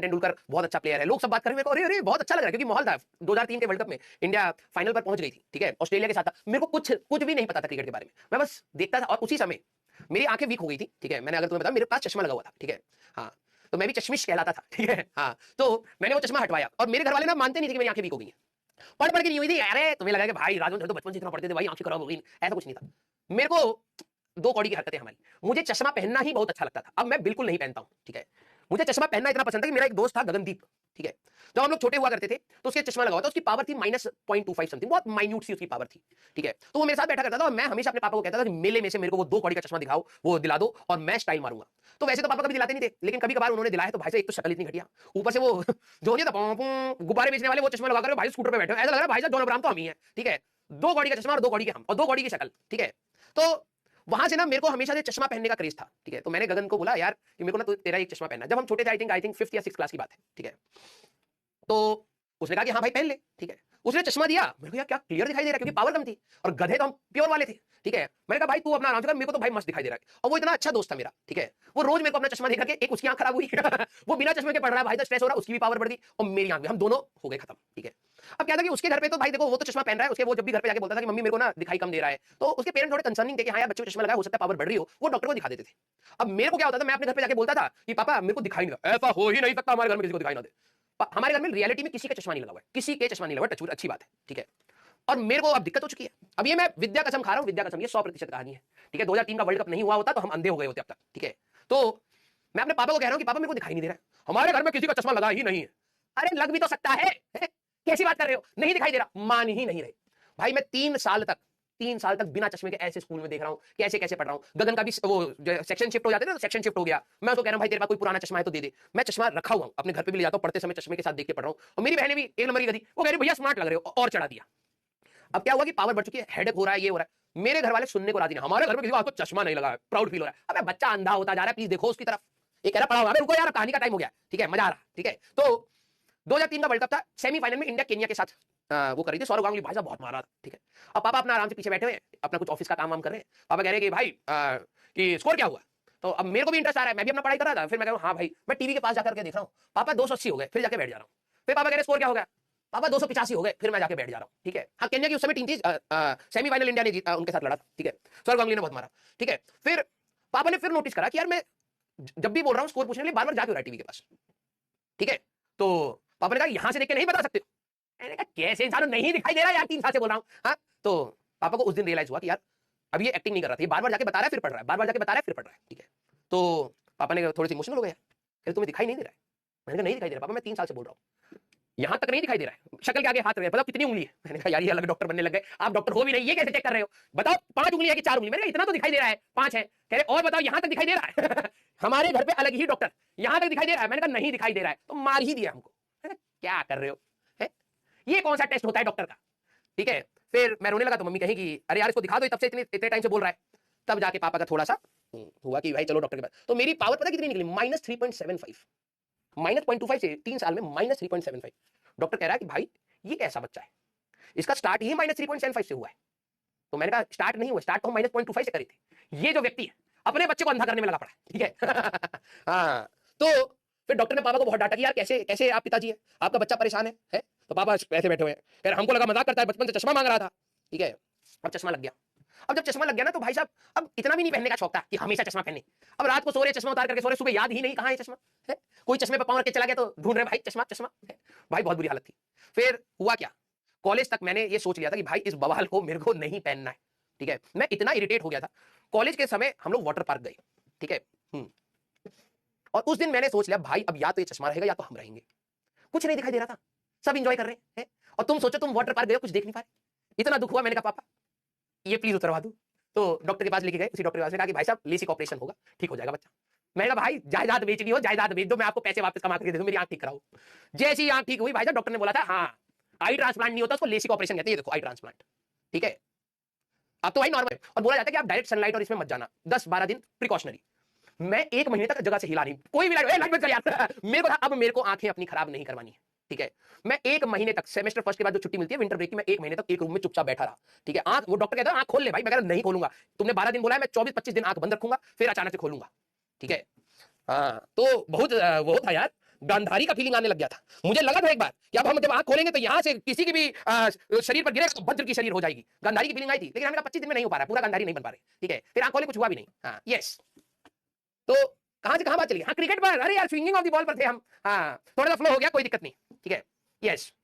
तेंदुलकर बहुत अच्छा प्लेयर है, लोग सब बात कर रहे हैं, मेरे को अरे अरे बहुत अच्छा लग रहा है, क्योंकि माहौल था 2003 के वर्ल्ड कप में इंडिया फाइनल पर पहुंच गई थी, ठीक है, ऑस्ट्रेलिया के साथ था। मेरे को कुछ भी नहीं पता था क्रिकेट के बारे में, मैं बस देखता था। और उसी समय मेरी आंखें वीक हो गई थी, ठीक है, मैंने अगर तुम्हें बताया मेरे पास चश्मा लगा हुआ था, ठीक है, हाँ, तो मैं भी चश्मिश कहलाता था, ठीक है, हाँ, तो मैंने वो चश्मा हटवाया और मेरे घर वाले ना मानते नहीं थे कि मेरी आंखें वीक हो गई हैं। पढ़ के नहीं हुई थी। अरे तुम्हें लगा कि भाई राजू तो बचपन से इतना पढ़ते थे भाई आंखें खराब हो गई, ऐसा कुछ नहीं था। मेरे को दो कौड़ी की हरकतें हमारी, मुझे चश्मा पहनना ही बहुत अच्छा लगता था, अब मैं बिल्कुल नहीं पहनता हूं, ठीक है। मुझे चश्मा पहनना इतना पसंद था कि मेरा एक दोस्त था गगनदीप, ठीक है, जब हम लोग छोटे हुआ करते थे तो उसके चश्मा लगा हुआ था, उसकी पावर थी -0.25 समथिंग, बहुत माइन्यूट सी उसकी पावर थी, ठीक है। तो वो मेरे साथ बैठा करता था और मैं हमेशा अपने पापा को कहता था कि मेले में से मेरे को वो 2 कौड़ी का चश्मा दिखाओ, वो दिला दो और मैं स्टाइल मारूंगा। तो वैसे तो पापा कभी दिलाते नहीं थे, लेकिन कभी कभार उन्होंने दिलाया तो भाई साहब एक तो शक्ल इतनी घटिया, ऊपर से वो जो नहीं था गुब्बारे बेचने वाले, वो चश्मा लगा कर भाई स्कूटर पे बैठे, ऐसा लग रहा है भाई साहब डोनाल्ड ट्रम्प तो हम ही है, ठीक है। 2 कौड़ी का चश्मा और 2 कौड़ी के हम और 2 कौड़ी की शक्ल, ठीक है। तो वहां से ना मेरे को हमेशा से चश्मा पहनने का क्रेज था, ठीक है। तो मैंने गगन को बोला यार कि मेरे को ना तो तेरा एक चश्मा पहनना है। जब हम छोटे थे, आई थिंक 5th या 6th क्लास की बात है, ठीक है। तो उसने कहा कि हाँ भाई पहन ले, ठीक है। उसने चश्मा दिया, मेरे को यार क्या क्लियर दिखाई दे रहा है, क्योंकि पावर कम थी और गधे तो हम प्योर वाले थे, ठीक है। मैंने कहा भाई तू अपना आराम से कर, मेरे को तो भाई मस्त दिखाई दे रहा है। और वो इतना अच्छा दोस्त था मेरा, ठीक है, वो रोज मेरे को अपना चश्मा देख करके, एक उसकी आंख खराब हुई वो बिना चश्मे के पढ़ रहा है भाई, तो स्ट्रेस हो रहा है, उसकी भी पावर बढ़ गई और मेरी आंख भी, हम दोनों हो गए खत्म, ठीक है। अब क्या था कि उसके घर पे तो भाई देखो वो तो चश्मा पहन रहा है, उसके वो जब भी घर पे जाके बोलता था कि मम्मी मेरे को ना दिखाई कम दे रहा है, तो उसके पेरेंट्स थोड़े कंसर्निंग थे कि हाँ यार बच्चे को चश्मा लगा, हो सकता है पावर बढ़ रही हो, वो डॉक्टर को दिखा देते थे। अब मेरे को क्या होता था, मैं अपने घर पे जाके बोलता था कि पापा मेरे को दिखाई नहीं दे, ऐसा हो ही नहीं सकता हमारे घर में किसी को दिखाई ना दे। हमारे घर में रियलिटी में किसी का चश्मा नहीं लगा हुआ है, किसी के चश्मा नहीं लगा, टचवुड अच्छी बात है, ठीक है। और मेरे को अब दिक्कत हो चुकी है, अब ये मैं विद्या कसम खा रहा हूं, विद्या कसम, ये 100% कहानी है, ठीक है। 2003 का वर्ल्ड कप नहीं हुआ होता तो हम अंधे हो गए होते अब तक, ठीक है। तो मैं अपने पापा को कह रहा हूं कि पापा मेरे को दिखाई नहीं दे रहा है, हमारे घर में किसी का चश्मा लगा ही नहीं है। अरे लग भी तो सकता है, कैसी बात कर रहे हो, नहीं दिखाई दे रहा, मान ही नहीं रहे। भाई मैं 3 साल तक बिना चश्मे के ऐसे स्कूल में देख रहा हूं, कैसे कैसे पढ़ रहा हूं। गगन का भी वो सेक्शन शिफ्ट हो जाते ना, तो सेक्शन शिफ्ट हो गया, मैं उसको कह रहा हूं भाई तेरे पास कोई पुराना चश्मा है तो दे दे। मैं चश्मा रखा हुआ अपने घर पे भी ले जाता हूं, पढ़ते समय चश्मे के साथ देख के पढ़ रहा हूं। और मेरी बहनें भी एक नंबर की गधी, वो कह रही भैया स्मार्ट लग रहे हो, और चढ़ा दिया। अब क्या हुआ कि पावर बढ़ चुकी है, हेडेक हो रहा है, ये हो रहा है। मेरे घर वाले सुनने को राजी नहीं, हमारे घर में किसी को आज तक चश्मा नहीं लगा है, प्राउड फील हो रहा है। अबे बच्चा अंधा होता जा रहा है, प्लीज देखो उसकी तरफ। ये कह रहा पड़ा हुआ है, रुको यार कहानी का टाइम हो गया, ठीक है, मजा आ रहा, ठीक है। तो 2003 का वर्ल्ड कप था, सेमीफाइनल में इंडिया केन्या के साथ वो कर रही थी, सौरव गांगुली भाई साहब बहुत मारा था, ठीक है। अब पापा अपना आराम से पीछे बैठे हुए, अपना कुछ ऑफिस का काम वाम कर रहे हैं। पापा कह रहे हैं कि भाई कि स्कोर क्या हुआ। तो अब मेरे को भी इंटरेस्ट आ रहा है, मैं भी अपना पढ़ाई कर रहा था। फिर मैं कह रहा हूँ हाँ भाई, मैं टीवी के पास जाकर के देख रहा हूँ, पापा 280 हो गए, फिर जाके बैठ जा रहा हूँ। फिर पापा कह रहे स्कोर क्या हो गया, पापा 285 हो गए, फिर मैं जाके बैठ जा रहा हूँ, ठीक है। हाँ केन्या की उस समय टीम थी, सेमीफाइनल इंडिया ने उनके साथ लड़ा था, ठीक है, सौरव गांगुली ने बहुत मारा, ठीक है। फिर पापा ने फिर नोटिस करा कि यार मैं जब भी बोल रहा हूँ स्कोर पूछने के लिए बार बार जाके हो रहा है टीवी के पास, ठीक है। तो पापा ने कहा यहां से देख के नहीं बता सकते। मैंने कहा कैसे इंसान नहीं दिखाई दे रहा यार, 3 साल से बोल रहा हूं। हाँ तो पापा को उस दिन रियलाइज हुआ कि यार अब ये एक्टिंग नहीं कर रहा था, ये बार बार जाके बता रहा है फिर पढ़ रहा है, बार बार जाके बता रहा है फिर पढ़ रहा है, ठीक है। तो पापा ने थोड़े से इमोशनल हो गए, यार तुम्हें दिखाई नहीं दे रहा है। मैंने कहा नहीं दिखाई दे रहा पापा, मैं 3 साल से बोल रहा हूँ, यहां तक नहीं दिखाई दे रहा है, शक्ल के आगे हाथ रहे, बताओ कितनी उंगली है। मैंने कहा यार ये अलग डॉक्टर बनने लग गए, आप डॉक्टर हो भी नहीं, ये कैसे चेक कर रहे हो, बताओ 5 उंगली है कि 4 उंगली। मैंने इतना तो दिखाई दे रहा है, 5 है। कह रहे और बताओ यहां तक दिखाई दे रहा है हमारे घर पे अलग ही डॉक्टर, यहां तक दिखाई दे रहा है। मैंने कहा नहीं दिखाई दे रहा है, तो मार ही दिया हमको। क्या कर रहे हो, ये कौन सा टेस्ट होता है डॉक्टर का, ठीक है। फिर मैं रोने लगा तो मम्मी कही कि अरे यार इसको दिखा दो, तब से इतने टाइम से बोल रहा है। तब जाके पापा का थोड़ा सा हुआ कि भाई चलो डॉक्टर के पास। तो मेरी पावर पता कितनी निकली, -3.75, -0.25 से 3 साल में -3.75। डॉक्टर कह रहा है कि भाई ये कैसा बच्चा है, इसका स्टार्ट ही -3.75 से हुआ है। तो मैंने कहा स्टार्ट नहीं हुआ, स्टार्ट तो हम -0.25 से करे थे। ये जो व्यक्ति है अपने बच्चे को अंधा करने में लगा पड़ा है, ठीक है हाँ तो फिर डॉक्टर ने पापा को बहुत डांटा कि यार कैसे कैसे आप पिताजी है, आपका बच्चा परेशान है? तो पापा ऐसे बैठे हुए हैं, फिर हमको लगा मजाक करता है, बचपन से चश्मा मांग रहा था, ठीक है। अब चश्मा लग गया। अब जब चश्मा लग गया ना तो भाई साहब अब इतना भी नहीं पहनने का शौक था कि हमेशा चश्मा पहने। अब रात को सो रहे चश्मा उतार करके सो रहे, सुबह याद ही नहीं कहां है चश्मा है। कोई चश्मे पे पांव रख के चला गया तो ढूंढ रहे भाई चश्मा चश्मा है। भाई बहुत बुरी हालत थी। फिर हुआ क्या, कॉलेज तक मैंने ये सोच लिया था कि भाई इस बवाल को मेरे को नहीं पहनना है, ठीक है। मैं इतना इरिटेट हो गया था। कॉलेज के समय हम लोग वाटर पार्क गए, ठीक है। और उस दिन मैंने सोच लिया भाई अब या तो ये चश्मा रहेगा या तो हम रहेंगे। कुछ नहीं दिखाई दे रहा था, सब एंजॉय कर रहे हैं। और तुम सोचो तुम वाटर पार्क गए कुछ देख नहीं पा रहे, इतना दुख हुआ। मैंने कहा पापा ये प्लीज उतरवा दो। तो डॉक्टर के पास लेके गए, उसी डॉक्टर के पास ने कहा कि भाई साहब लेसिक ऑपरेशन होगा, ठीक हो जाएगा बच्चा। मैंने कहा भाई जायदाद बेचनी हो जायदाद बेच दो, मैं आपको पैसे वापस कमा करके दे दूं, मेरी आंख ठीक कराओ। जैसी आंख ठीक हुई भाई साहब डॉक्टर ने बोला था हाँ आई ट्रांसप्लांट नहीं होता, उसको लेसिक ऑपरेशन कहते हैं। ये देखो आई ट्रांसप्लांट, ठीक है। अब तो भाई नॉर्मल। और बोला जाता है कि आप डायरेक्ट सनलाइट और इसमें मत जाना, 10-12 दिन प्रिकॉशनरी। मैं 1 महीने तक जगह से हिला नहीं, कोई भी लाइट बंद कर यार मेरे को था अब मेरे को आंखें अपनी खराब नहीं करवानी है, ठीक है। मैं 1 महीने तक सेमेस्टर फर्स्ट के बाद जो छुट्टी मिलती है विंटर ब्रेक की, मैं 1 महीने तक एक रूम में चुपचाप बैठा रहा, ठीक है। आंख वो डॉक्टर कहता है आंख खोल ले भाई, मैं कह रहा नहीं खोलूंगा, तुमने 12 दिन बोला है, मैं 24-25 दिन आंख बंद रखूंगा फिर अचानक से खोलूंगा, ठीक है। हाँ तो बहुत वो था यार, गांधारी का फीलिंग आने लग गया था। मुझे लगा था एक बार कि अब हम जब आंख खोलेंगे तो यहां से किसी की भी शरीर पर गिरेगा तो भद्र की शरीर हो जाएगी। गांधारी की फीलिंग आई थी, लेकिन हमें 25 दिन में नहीं हो पा रहा, पूरा गांधारी नहीं बन पा रहे। ठीक है, फिर आंख खोले, कुछ हुआ भी नहीं। हाँ यस, तो कहां से कहां बात चली? हाँ क्रिकेट पर, अरे यार स्विंगिंग ऑफ द बॉल पर थे हम। हाँ थोड़ा सा फ्लो हो गया, कोई दिक्कत नहीं। ठीक है, यस।